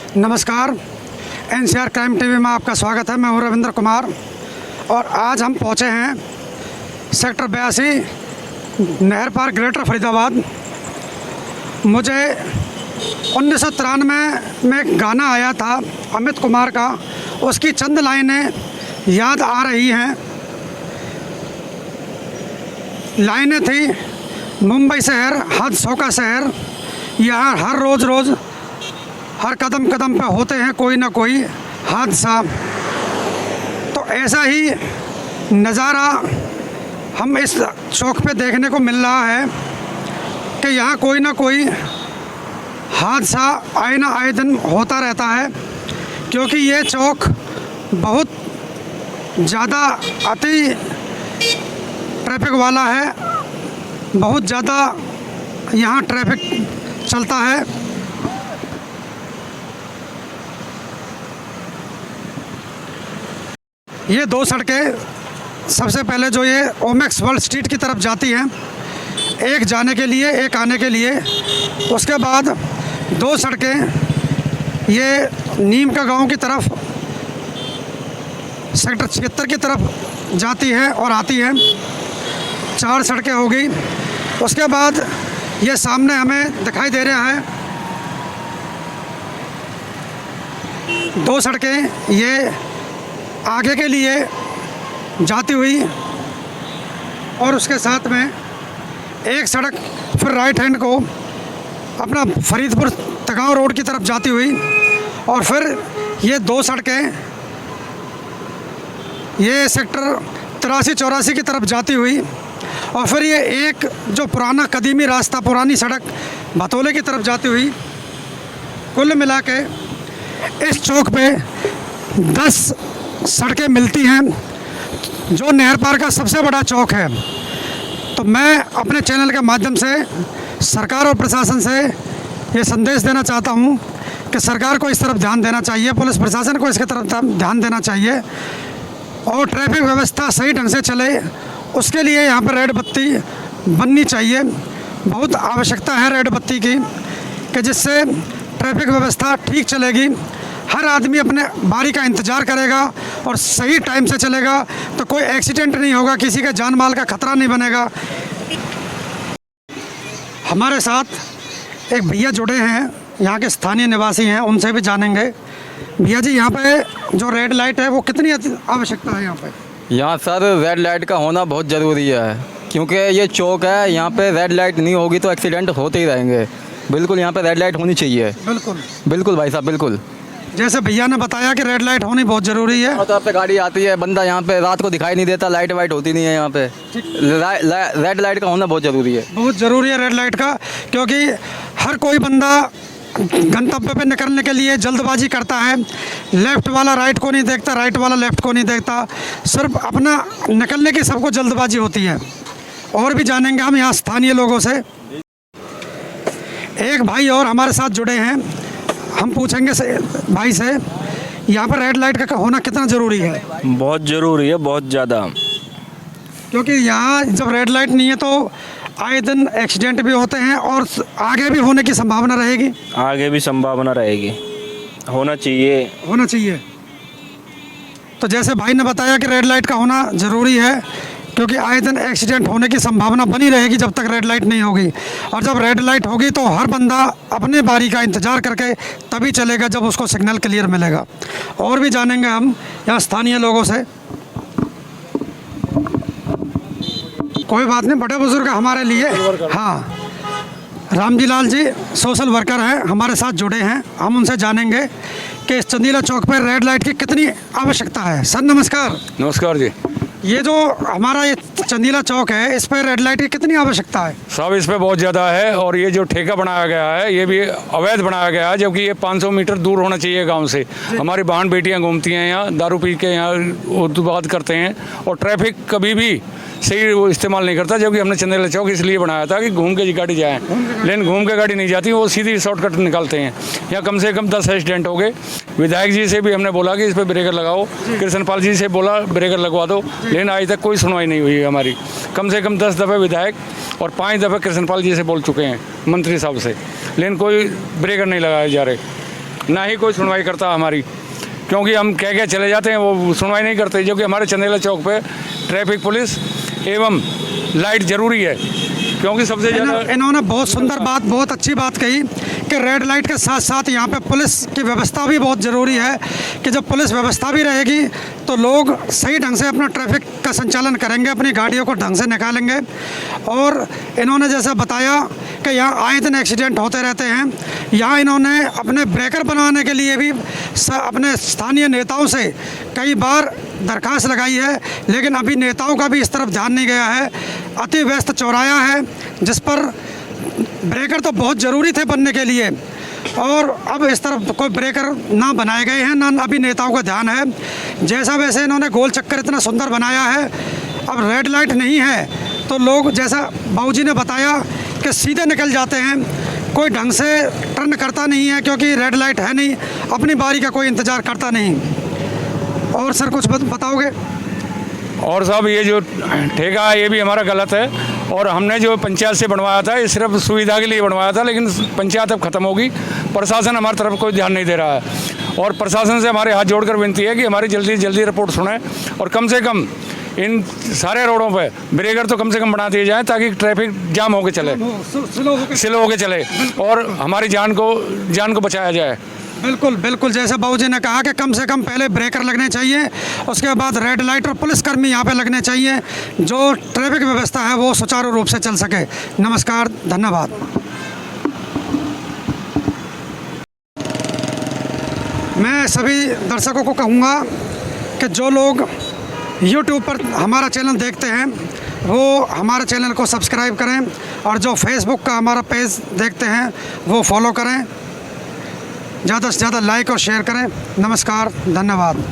नमस्कार, NCR crime TV में आपका स्वागत है। मैं हूं रविंद्र कुमार और आज हम पहुंचे हैं सेक्टर 82 नहर पार ग्रेटर फरीदाबाद। मुझे 1993 में एक गाना आया था अमित कुमार का, उसकी चंद लाइनें याद आ रही हैं। लाइनें थी, मुंबई शहर हादसों का शहर, यहाँ हर रोज़ हर कदम कदम पे होते हैं कोई ना कोई हादसा। तो ऐसा ही नज़ारा हम इस चौक पे देखने को मिल रहा है कि यहाँ कोई ना कोई हादसा आए दिन होता रहता है, क्योंकि ये चौक बहुत ज़्यादा अति ट्रैफिक वाला है। बहुत ज़्यादा यहाँ ट्रैफिक चलता है। ये दो सड़कें, सबसे पहले जो ये ओमेक्स वर्ल्ड स्ट्रीट की तरफ जाती हैं, एक जाने के लिए एक आने के लिए। उसके बाद दो सड़कें ये नीम का गांव की तरफ सेक्टर 76 की तरफ जाती है और आती है। 4 सड़कें हो गई। उसके बाद ये सामने हमें दिखाई दे रहा है 2 सड़कें ये आगे के लिए जाती हुई, और उसके साथ में एक सड़क फिर राइट हैंड को अपना फरीदपुर तगांव रोड की तरफ जाती हुई, और फिर ये 2 सड़कें ये सेक्टर 83-84 की तरफ जाती हुई, और फिर ये एक जो पुराना कदीमी रास्ता, पुरानी सड़क भतोले की तरफ जाती हुई। कुल मिला के इस चौक पे 10 सड़कें मिलती हैं, जो नहर पार का सबसे बड़ा चौक है। तो मैं अपने चैनल के माध्यम से सरकार और प्रशासन से ये संदेश देना चाहता हूँ कि सरकार को इस तरफ ध्यान देना चाहिए, पुलिस प्रशासन को इसके तरफ ध्यान देना चाहिए, और ट्रैफिक व्यवस्था सही ढंग से चले उसके लिए यहाँ पर रेड बत्ती बननी चाहिए। बहुत आवश्यकता है रेड बत्ती की, कि जिससे ट्रैफिक व्यवस्था ठीक चलेगी। हर आदमी अपने बारी का इंतज़ार करेगा और सही टाइम से चलेगा तो कोई एक्सीडेंट नहीं होगा, किसी के जान माल का खतरा नहीं बनेगा। हमारे साथ एक भैया जुड़े हैं, यहाँ के स्थानीय निवासी हैं, उनसे भी जानेंगे। भैया जी, यहाँ पे जो रेड लाइट है वो कितनी आवश्यकता है यहाँ पे? यहाँ सर रेड लाइट का होना बहुत ज़रूरी है, क्योंकि ये चौक है, यहाँ पे रेड लाइट नहीं होगी तो एक्सीडेंट होते ही रहेंगे। बिल्कुल यहाँ पे रेड लाइट होनी चाहिए। बिल्कुल भाई साहब, बिल्कुल। जैसे भैया ने बताया कि रेड लाइट होनी बहुत ज़रूरी है। तो पे गाड़ी आती है, बंदा यहाँ पे रात को दिखाई नहीं देता, लाइट वाइट होती नहीं है यहाँ पे। रेड लाइट का होना बहुत ज़रूरी है। बहुत ज़रूरी है रेड लाइट का, क्योंकि हर कोई बंदा गंतव्य पे निकलने के लिए जल्दबाजी करता है। लेफ़्ट वाला राइट को नहीं देखता, राइट वाला लेफ़्ट को नहीं देखता, सिर्फ अपना निकलने की सबको जल्दबाजी होती है। और भी जानेंगे हम यहाँ स्थानीय लोगों से। एक भाई और हमारे साथ जुड़े हैं, हम पूछेंगे भाई से यहाँ पर रेड लाइट का होना कितना ज़रूरी है? बहुत ज़रूरी है, बहुत ज़्यादा, क्योंकि यहाँ जब रेड लाइट नहीं है तो आए दिन एक्सीडेंट भी होते हैं और आगे भी होने की संभावना रहेगी। आगे भी संभावना रहेगी, होना चाहिए। तो जैसे भाई ने बताया कि रेड लाइट का होना ज़रूरी है, क्योंकि आए दिन एक्सीडेंट होने की संभावना बनी रहेगी जब तक रेड लाइट नहीं होगी। और जब रेड लाइट होगी तो हर बंदा अपने बारी का इंतज़ार करके तभी चलेगा जब उसको सिग्नल क्लियर मिलेगा। और भी जानेंगे हम यहाँ स्थानीय लोगों से। कोई बात नहीं, बड़े बुजुर्ग हमारे लिए। हाँ, रामजी लाल जी सोशल वर्कर हैं, हमारे साथ जुड़े हैं। हम उनसे जानेंगे कि इस चंदीला चौक पर रेड लाइट की कितनी आवश्यकता है। सर नमस्कार। नमस्कार जी। ये जो हमारा ये चंदीला चौक है, इस पर रेड लाइट की कितनी आवश्यकता है? साहब इस पे बहुत ज़्यादा है, और ये जो ठेका बनाया गया है ये भी अवैध बनाया गया है, जबकि ये 500 मीटर दूर होना चाहिए गांव से। हमारी बहन बेटियां घूमती हैं यहाँ, दारू पी के यहाँ बात करते हैं, और ट्रैफिक कभी भी सही वो इस्तेमाल नहीं करता। जबकि हमने चंदीला चौक इसलिए बनाया था कि घूम के गाड़ी जाए, लेकिन घूम के गाड़ी नहीं जाती, वो सीधी शॉर्टकट निकालते हैं। यहाँ कम से कम 10 एक्सीडेंट हो गए। विधायक जी से भी हमने बोला कि इस पर ब्रेकर लगाओ, कृष्णपाल जी से बोला ब्रेकर लगवा दो, लेकिन आज तक कोई सुनवाई नहीं हुई हमारी। कम से कम 10 दफ़े विधायक और 5 दफ़े कृष्णपाल जी से बोल चुके हैं, मंत्री साहब से, लेकिन कोई ब्रेकर नहीं लगाए जा रहे। ना ही कोई सुनवाई करता हमारी, क्योंकि हम कह के चले जाते हैं, वो सुनवाई नहीं करते। जो कि हमारे चंदेला चौक पे ट्रैफिक पुलिस एवं लाइट ज़रूरी है, क्योंकि सबसे ज़्यादा इन्होंने बहुत सुंदर बात, बहुत अच्छी बात कही कि रेड लाइट के साथ साथ यहाँ पे पुलिस की व्यवस्था भी बहुत ज़रूरी है, कि जब पुलिस व्यवस्था भी रहेगी तो लोग सही ढंग से अपना ट्रैफिक का संचालन करेंगे, अपनी गाड़ियों को ढंग से निकालेंगे। और इन्होंने जैसा बताया कि यहाँ आए दिन एक्सीडेंट होते रहते हैं, यहाँ इन्होंने अपने ब्रेकर बनवाने के लिए भी अपने स्थानीय नेताओं से कई बार दरख्वास्त लगाई है, लेकिन अभी नेताओं का भी इस तरफ ध्यान नहीं गया है। अति व्यस्त चौराया है जिस पर ब्रेकर तो बहुत ज़रूरी थे बनने के लिए, और अब इस तरफ कोई ब्रेकर ना बनाए गए हैं, ना अभी नेताओं का ध्यान है। जैसा वैसे इन्होंने गोल चक्कर इतना सुंदर बनाया है, अब रेड लाइट नहीं है तो लोग, जैसा बाबूजी ने बताया, कि सीधे निकल जाते हैं, कोई ढंग से टर्न करता नहीं है, क्योंकि रेड लाइट है नहीं, अपनी बारी का कोई इंतज़ार करता नहीं। और सर कुछ बताओगे? और साहब ये जो ठेका है ये भी हमारा गलत है, और हमने जो पंचायत से बनवाया था ये सिर्फ सुविधा के लिए बनवाया था, लेकिन पंचायत अब ख़त्म होगी, प्रशासन हमारी तरफ कोई ध्यान नहीं दे रहा है। और प्रशासन से हमारे हाथ जोड़कर विनती है कि हमारी जल्दी से जल्दी रिपोर्ट सुने, और कम से कम इन सारे रोडों पे ब्रेकर तो कम से कम बना दिए जाएँ, ताकि ट्रैफिक जाम होकर चले, स्लो होकर चले, और हमारी जान को बचाया जाए। बिल्कुल बिल्कुल, जैसे बाबूजी ने कहा कि कम से कम पहले ब्रेकर लगने चाहिए, उसके बाद रेड लाइट और पुलिसकर्मी यहाँ पे लगने चाहिए, जो ट्रैफिक व्यवस्था है वो सुचारू रूप से चल सके। नमस्कार, धन्यवाद। मैं सभी दर्शकों को कहूँगा कि जो लोग YouTube पर हमारा चैनल देखते हैं वो हमारे चैनल को सब्सक्राइब करें, और जो Facebook का हमारा पेज देखते हैं वो फॉलो करें, ज़्यादा से ज़्यादा लाइक और शेयर करें। नमस्कार, धन्यवाद।